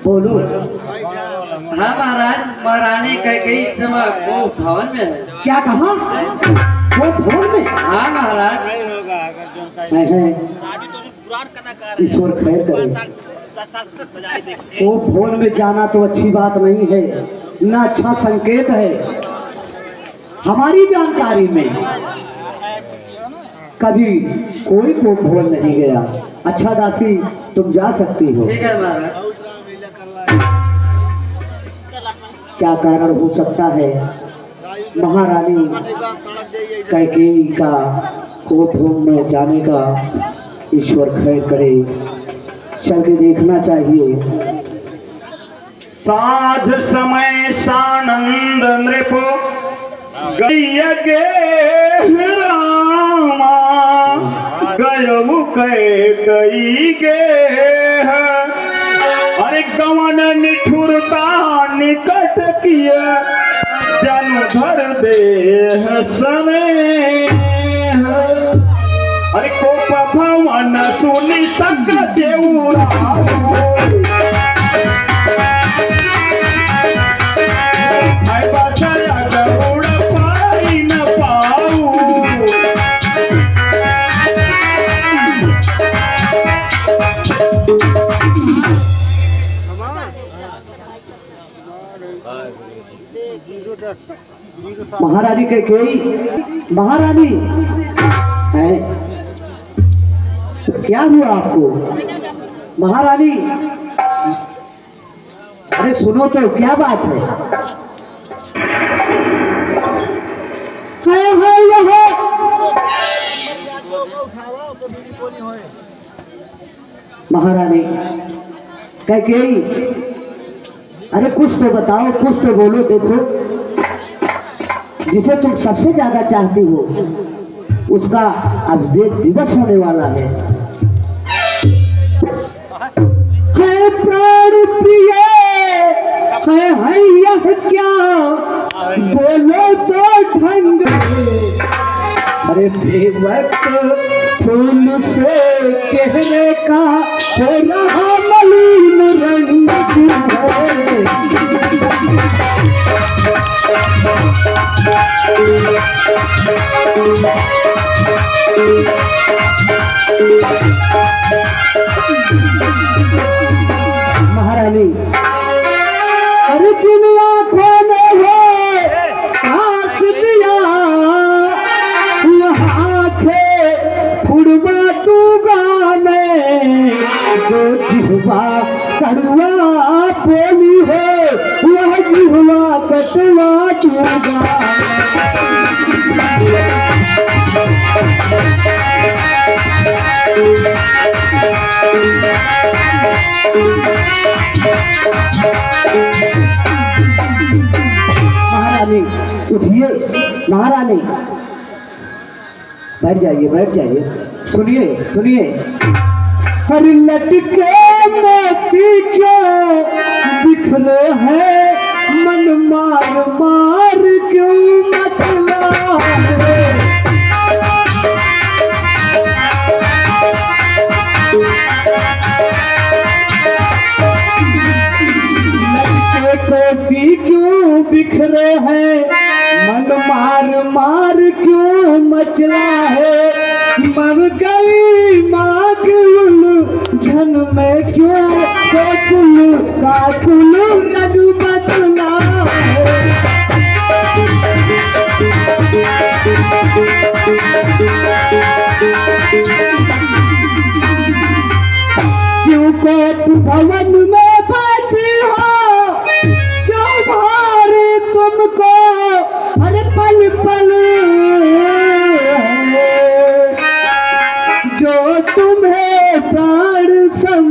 बोलो। हाँ महाराज, महारानी कैकेयी इस समय वो भवन में है। क्या कहा? वो भवन में? हाँ महाराज। ईश्वर खैर करे। वो भवन में जाना तो अच्छी बात नहीं है, ना अच्छा संकेत है। हमारी जानकारी में कभी कोई को भवन नहीं गया। अच्छा दासी, तुम जा सकती हो। ठीक है महाराज। क्या कारण हो सकता है? महारानी कैकेयी का कोपभवन में जाने का ईश्वर खैर करे। चल के देखना चाहिए। साध समय सानंद नृप गय गे रामा गयऊ कैकेयी गे। अरे गवन निठुरता निकट किया जन धर देह सने। अरे कोप भवन सुनि सक जेऊरा महारानी कैकेयी महारानी है। तो क्या हुआ आपको महारानी? अरे सुनो तो, क्या बात है? महारानी कैकेयी, अरे कुछ तो बताओ, कुछ तो बोलो। देखो, जिसे तुम सबसे ज्यादा चाहती हो उसका अब दिवस होने वाला है। प्राण प्रिय है यह क्या बोलो तो ढंग। अरे बेवक्त फूल से चेहरे का हो रहा मलिन रंग महारानी। अरे जिन आंखों में है आस दिया, आंखें फुड़वा दूंगा मैं। जो जिह्वा कड़वा बोली है वह जिह्वा कटवा दूंगा। महारानी उठिए, महारानी बैठ जाइए, बैठ जाइए। सुनिए सुनिए। हर लटके मोती क्यों बिखरे हैं, मन मार मार क्यों मचला है। मोती क्यों बिखरे हैं, मन मार मार क्यों मचला है। मर गई माग झन में क्यों काकुल काकुल नग बदला है। क्यों कोप भवन में बैठी हो, क्यों भारी तुमको हर पल पल। जो तुम्हें प्राण सम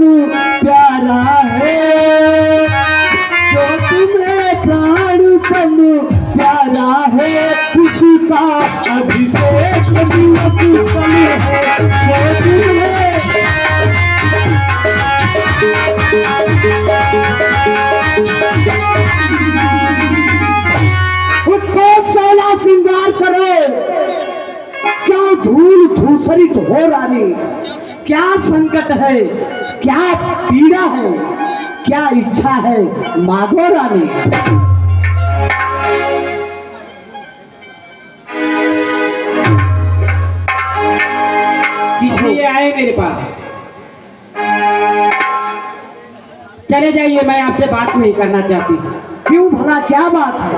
प्यारा है, जो तुम्हें प्राण सम प्यारा है, उसका अभिषेक दिवस कल है। जो तुम्हें उसको सोला श्रृंगार करो। क्यों धूल धूसरित हो रानी, क्या संकट है, क्या पीड़ा है, क्या इच्छा है, मांगो रानी। किस लिए आए मेरे पास? चले जाइए, मैं आपसे बात नहीं करना चाहती। क्यों भला, क्या बात है?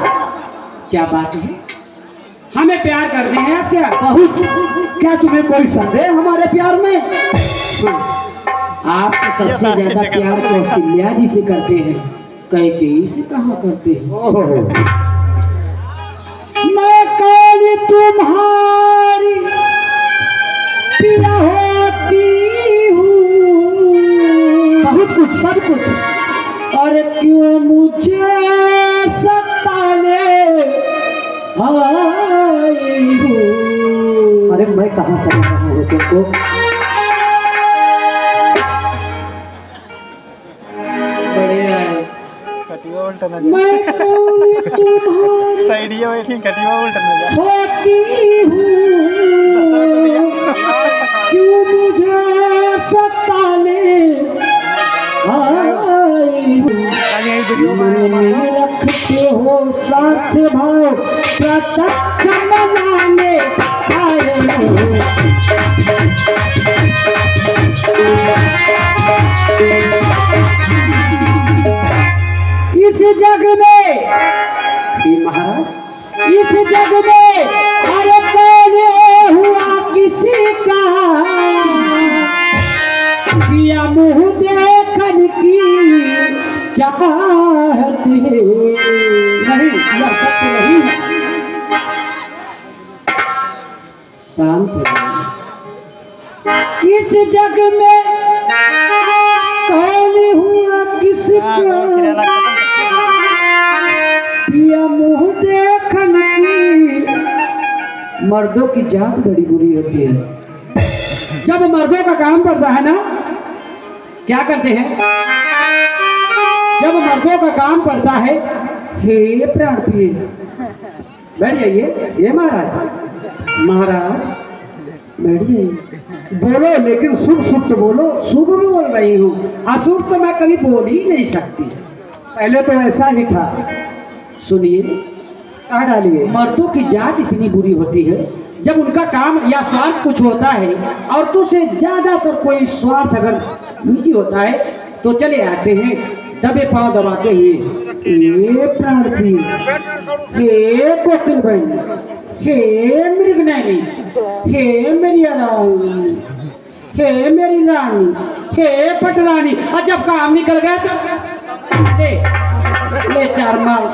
क्या बात है? हमें प्यार करते हैं आप क्या? बहुत। क्या तुम्हें कोई संदेह हमारे प्यार में? आप तो सबसे ज्यादा प्यार कौशल्या जी से करते हैं, कैकेयी से कहाँ करते हैं? मैं कौन तुम्हारी पिया होती हूँ, बहुत कुछ, सब कुछ। और क्यों मुझे सताने आई हूँ? अरे मैं कहाँ समझ रहा हूँ तुमको? बढ़िया है। मैं कौन तुम्हारी होती हूँ, क्यों मुझे सताने आई हूँ? मन में रखते हो साथ भाव, प्रत्यक्ष मनाने आए हो। इस जग में महाराज, इस जग में हर कौन हुआ किसी का पिया मुँह देखन की चाहत है। नहीं, यह सत्य नहीं है। शांत हो जाइए। इस जग में कौन हुआ किसका पिया मुँह देखन की। मर्दों की जात बड़ी बुरी होती है। जब मर्दों का काम पड़ता है ना, क्या करते हैं? जब मर्दों का काम पड़ता है, हे प्राण प्रिय, बैठ जाइए। ये महाराज, महाराज बैठ जाइए। बोलो, लेकिन शुभ शुभ तो बोलो। शुभ बोल रही हूँ, अशुभ तो मैं कभी बोल ही नहीं सकती। पहले तो ऐसा ही था। सुनिए, कहा डालिए। मर्दों की जात इतनी बुरी होती है, जब उनका काम या स्वार्थ कुछ होता है, औरतों से ज्यादातर कोई स्वार्थ अगर निजी होता है तो चले आते हैं दबे पांव दबाते हुए। हे प्राण प्रिय, हे कोकिल बहन, हे मृगनयनी, हे मेरी रानी, हे मेरी रानी, हे पटरानी। और जब काम निकल गया तो ले चार माल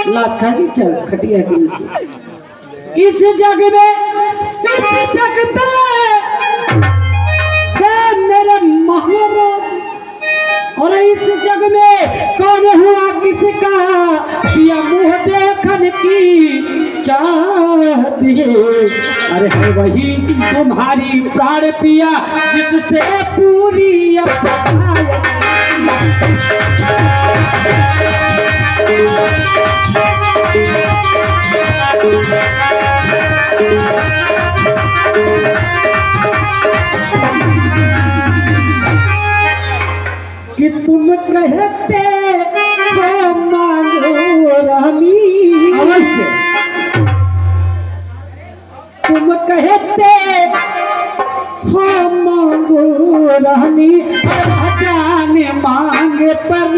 लाथा की चल खटिया के नीचे। इस जग में, इस जग में है मेरे महाराज, और इस जग में कौन हुआ किसका पिया मुँह देखन की चाहती है। अरे है वही तुम्हारी प्राण पिया, जिससे पूरी कि तुम कहते हो मांगो रानी, अवश्य तुम कहते हो मांगो रानी, जाने मांगे पर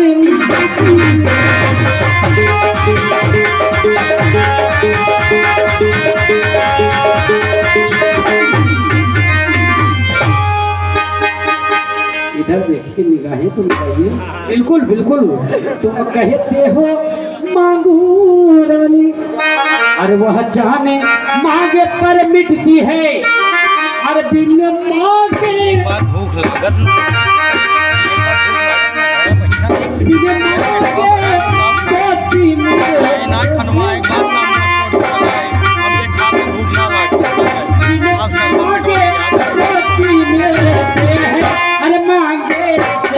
इधर देखिए, निगाहें तो लगाइए। बिल्कुल बिल्कुल। तुम कहते हो मांगू रानी, अरे वह जाने मांगे पर मिटती है, अरे बिन मांगे भूख लागत बिन मांगे दोस्ती में ना खनवाए बात ना छोड़ पाए हम देखा तो भूख ना लागे बिन मांगे दोस्ती में से है, अरे मांगे से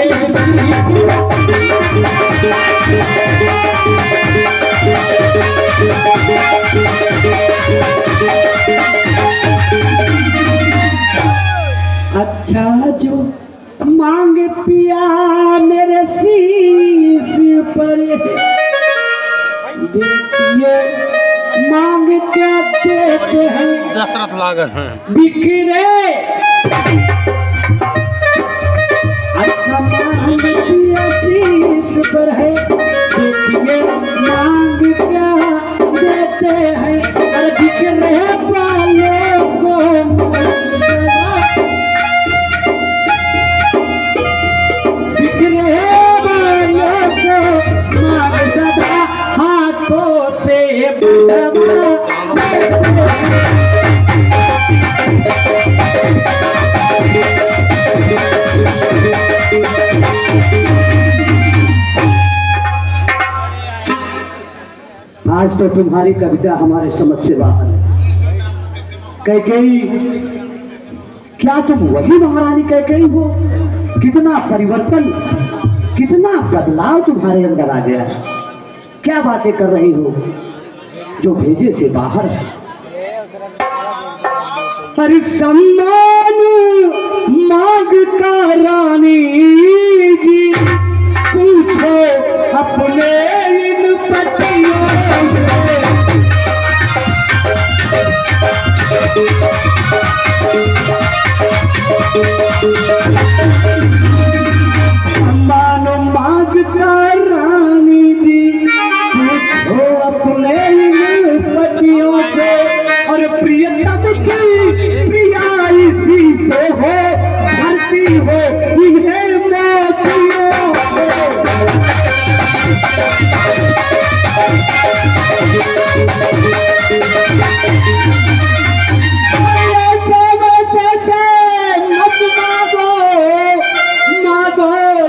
अच्छा मांग पिया मेरे शीश पर, देखिए मांग क्या देते हैं दशरथ लागन बिखरे। अच्छा मांग पिया शीश पर है, देखिए मांग क्या देते हैं, अरे बिखरे वालों को हाथों से आज तो तुम्हारी कविता हमारे समझ से बाहर है। कैकेयी, क्या तुम वही महारानी कैकेयी हो? कितना परिवर्तन, कितना बदलाव तुम्हारे अंदर आ गया है। क्या बातें कर रही हो जो भेजे से बाहर है। अरे सम्मान मांगता रानी जी, पूछो अपने इन पतियों सम्मान मांगता रानी जी, पूछो अपने इन पतियों से, और प्रियतम की प्रिया इसी से हो, भरती हो इन्हें मोतियों से।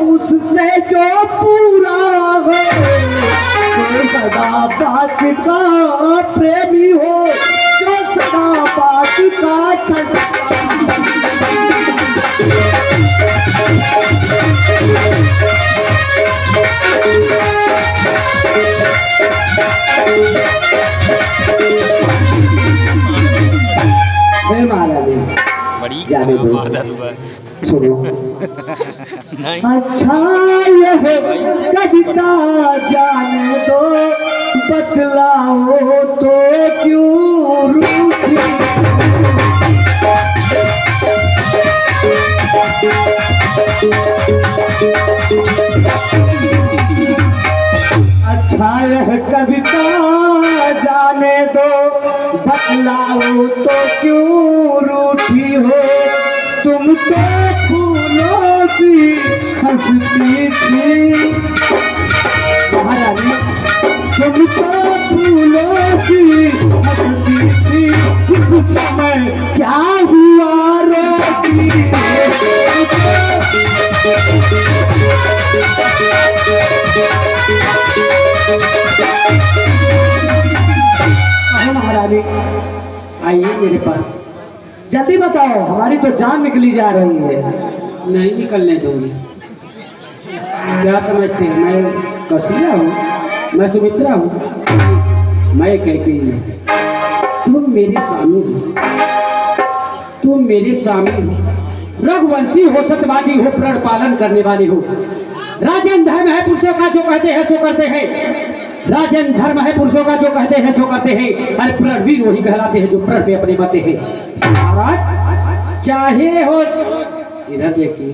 उससे जो पूरा हो, सदा बात का प्रेमी हो, जो सदा बात का महारानी जाने दो, सुनो। अच्छा यह कविता जाने दो, बतलाओ तो क्यों रूठी। अच्छा यह कविता जाने दो, बतलाओ तो क्यों रूठी हो, तुम तो फूलों सी हंसती थी महारानी, तुम तो फूलों सी हंसती थी, उस समय क्या हुआ रोती। महारानी आइए मेरे पास, जल्दी बताओ, हमारी तो जान निकली जा रही है। नहीं निकलने दूंगी। क्या समझते हैं मैं कौशल्या हूँ, मैं सुमित्रा हूँ, मैं कैकेयी हूँ। तुम मेरे स्वामी हो, तुम मेरे स्वामी हो, रघुवंशी हो, सत्यवादी हो, प्रण पालन करने वाले हो। राजन धर्म है पुरुषों का, जो कहते हैं सो करते हैं। राजन धर्म है पुरुषों का, जो कहते हैं सो करते हैं। अरे प्रणवीर वही कहलाते हैं जो प्रण पे अपने मते हैं। महाराज चाहे हो, इधर देखिए,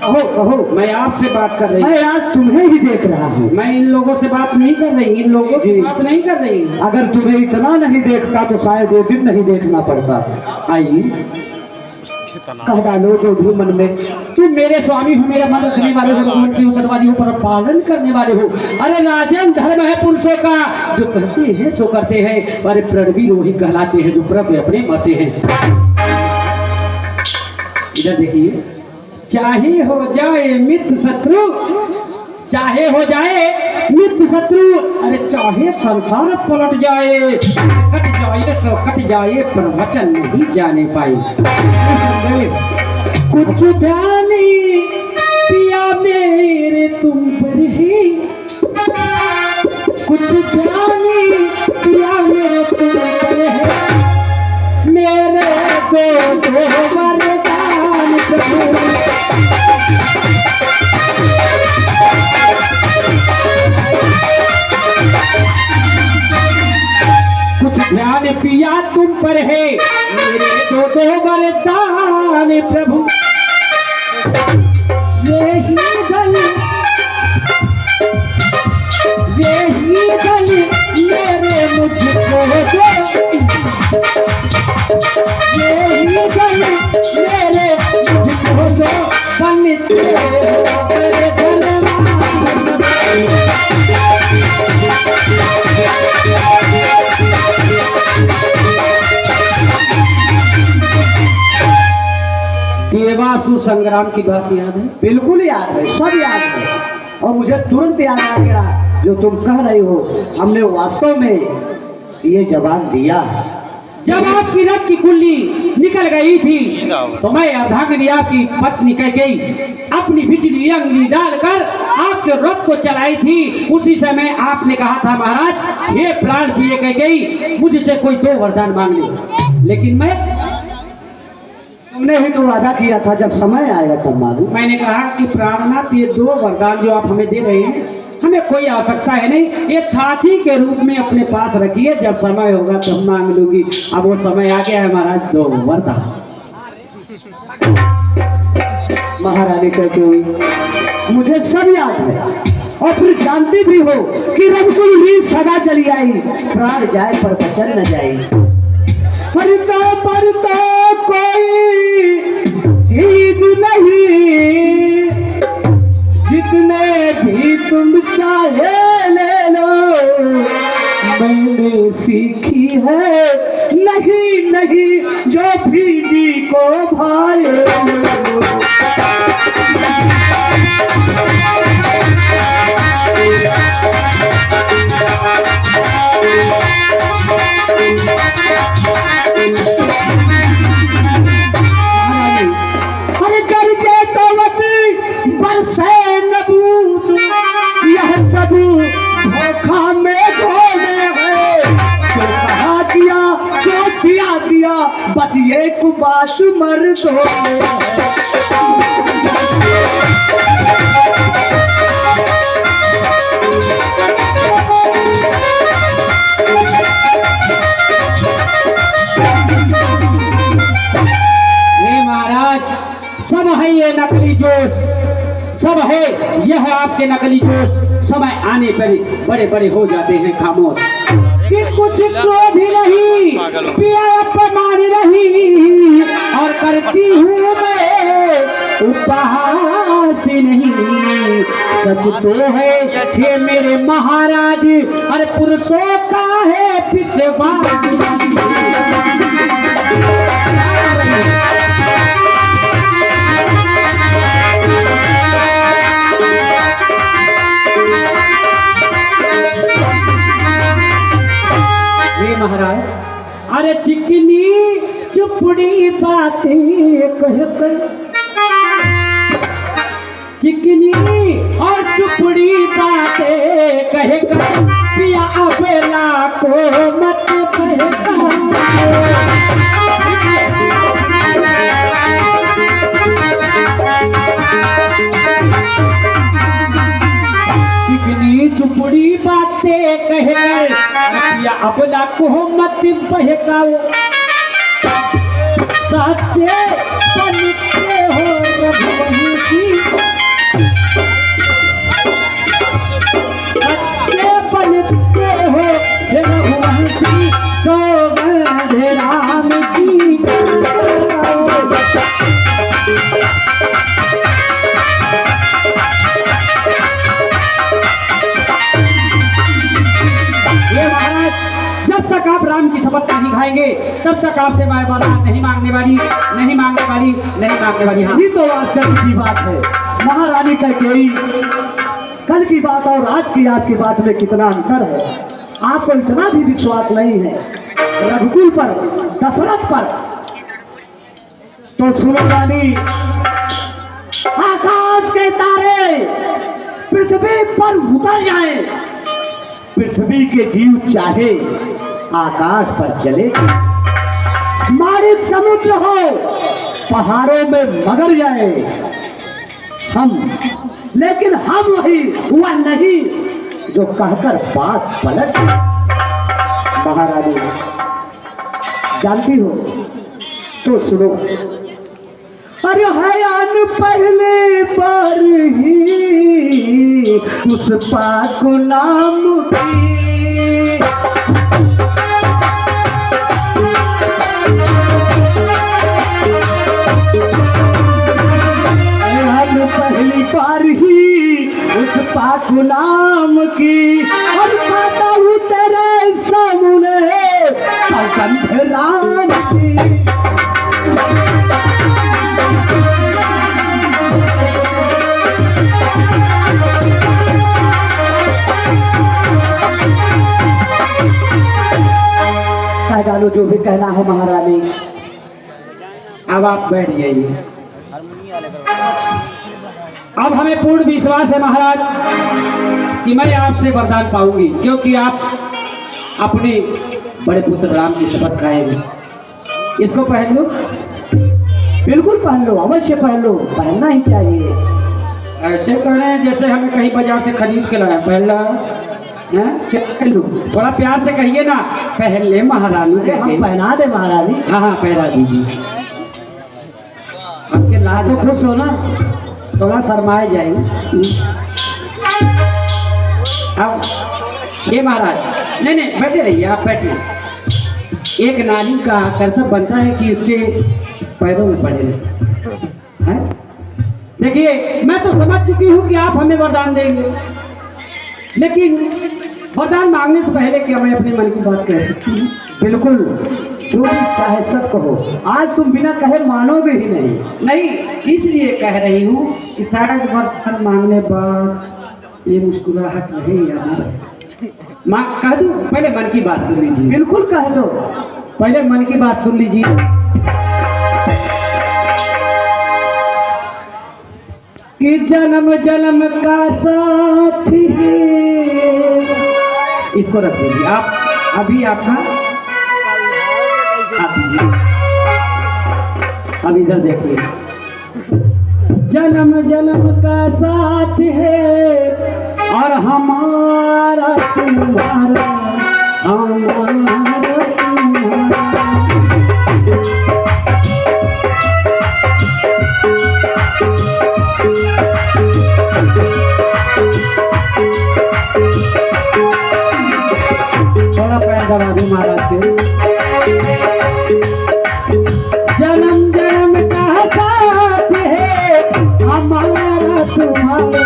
कहो कहो, मैं आपसे बात कर रही हूँ। मैं आज तुम्हें ही देख रहा हूँ, मैं इन लोगों से बात नहीं कर रही, इन लोगों से बात नहीं कर रही। अगर तुम्हें इतना नहीं देखता तो शायद 2 दिन नहीं देखना पड़ता। आइए कह डालो जो भी मन में। तुम मेरे स्वामी हो, मेरा मन रखने वाले हो, रघुवंशी हो, सत्यवादी हो, पर पालन करने वाले हो। अरे राजन धर्म है पुरुषों का, जो कहते हैं सो करते हैं। अरे प्रणवीर वही कहलाते हैं जो प्रण पे अपने मते हैं। इधर देखिए, चाहे हो जाए मित्र शत्रु, चाहे हो जाए मित्र शत्रु, अरे चाहे संसार पलट जाए, कट जाए सो कट जाए, पर वचन नहीं जाने पाए। कुछ ध्यान पिया मेरे तुम पर ही, कुछ ध्यान पिया मेरे तुम पर है, मेरे दो वरदान प्रभु बनते हो मेरे देवासुर संग्राम की बात याद है? बिल्कुल याद है, सब याद है। और मुझे तुरंत याद आ गया जो तुम कह रहे हो, हमने वास्तव में ये जवाब दिया। जब आपकी रथ की कुल्ली निकल गई थी तो मैं अर्धांगिनी आपकी पत्नी कह गई अपनी बिजली अंगली डालकर आपके रथ को चलाई थी। उसी समय आपने कहा था महाराज ये प्राण प्रिय कह गई मुझसे कोई 2 वरदान मांग ले, लेकिन मैं तुमने ही तो वादा किया था जब समय आएगा तब मांगू। मैंने कहा कि प्राणनाथ ये 2 वरदान जो आप हमें दे रहे हैं हमें कोई आवश्यकता है नहीं, ये थाती के रूप में अपने पास रखिए, जब समय होगा तब मांग लूंगी। अब वो समय आ गया है महाराज, 2 वरदान। महारानी कहती हुई मुझे सब याद है और फिर जानती भी हो कि रघुकुल ही सदा चली आई, प्राण जाए पर बचन न जाए। पर तो कोई चीज नहीं, जितने भी तुम चाहे ले लो, मैंने सीखी है नहीं नहीं जो भी जी को भाए। अरे गरजे तो बरसे नबूत, यह सब धोखा में धोने है। जो कहा दिया जो दिया बस ये कुबास मर्दों में सब है ये नकली जोश, सब है यह आपके नकली जोश। समय आने पर बड़े बड़े हो जाते हैं खामोश। कि कुछ क्रोध नहीं पिया अपमान नहीं, और करती हूँ मैं उपहास नहीं। सच तो है ये मेरे महाराज, अरे पुरुषों का है विश्वास। महाराज अरे चिकनी चुपड़ी बातें कहकर, चिकनी और चुपड़ी बातें कहकर पिया अबेला को मत चिकनी चुपड़ी बातें कहकर पिया अबेला को मत बहकाओ। सच्चे बनते हो रघुवंशी की, सच्चे बनते हो रघुवंशी, सौगंध राम की। ये महाराज जब तक आप राम की शपथ नहीं खाएंगे तब तक आपसे मैं वरदान नहीं मांगने वाली, नहीं मांगने वाली, नहीं मांगने वाली। हाँ, ये तो आश्चर्य की बात है महारानी कैकेयी। कल की बात और आज की आपकी बात में कितना अंतर है। आपको इतना भी विश्वास नहीं है रघुकुल पर, दशरथ पर। तो सुनो रानी, आकाश के तारे पृथ्वी पर उतर जाए, पृथ्वी के जीव चाहे आकाश पर चले, मारित समुद्र हो पहाड़ों में मगर जाए हम, लेकिन हम वही हुआ नहीं जो कहकर बात पलट। महारानी जानती हो तो सुनो। अरे हयान पहले बार ही उस पाक नाम की, हयान बार ही उस पाक नाम की, और खाता हूँ तेरे सामने सौगंध राम की। कह डालो जो भी कहना है महारानी। अब आप बैठ जाइए। अब हमें पूर्ण विश्वास है महाराज कि मैं आपसे वरदान पाऊंगी, क्योंकि आप अपने बड़े पुत्र राम की शपथ खाएंगे। इसको पहन लो। बिल्कुल पहन लो, अवश्य पहन लो, पहनना ही चाहिए। ऐसे कह रहे हैं जैसे हमें कहीं बाजार से खरीद के लाया। पहन ला हैं? क्या पहन लूं? थोड़ा प्यार से कहिए ना। पहन ले महारानी। अरे हम पहना दे महारानी। हाँ हाँ पहना दीजिए। आपके लाज तो खुश हो ना, थोड़ा शर्माए जाएंगे। अब ये महाराज नहीं नहीं बैठे रहिए, आप बैठिए। एक नारी का कर्तव्य बनता है कि उसके पैरों में पड़े रहे। हैं? देखिए मैं तो समझ चुकी हूँ कि आप हमें वरदान देंगे, लेकिन वरदान मांगने से पहले क्या मैं अपने मन की बात कह सकती हूँ? बिल्कुल, जो भी चाहे सब कहो। आज तुम बिना कहे मानोगे ही नहीं। नहीं, इसलिए कह रही हूँ कि शायद वरदान मांगने बाद ये मुस्कुराहट रहे या ना रहे। माँ कह दूँ? पहले मन की बात सुन लीजिए। बिल्कुल कह दो। पहले मन की बात सुन लीजिए। कि जन्म जन्म का साथी है। इसको रख दीजिए आप। अभी आपका आप दीजिए। अब इधर देखिए। जन्म जन्म का साथ है और हमारा तुम्हारा, हमारा तुम्हारा। थोड़ा पैर दबा दूं महाराज के। जन्म जन्म का साथ है हमारा तुम्हारा,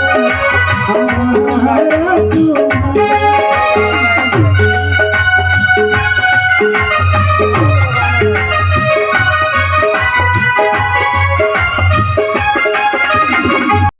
हमारा तुम्हारा।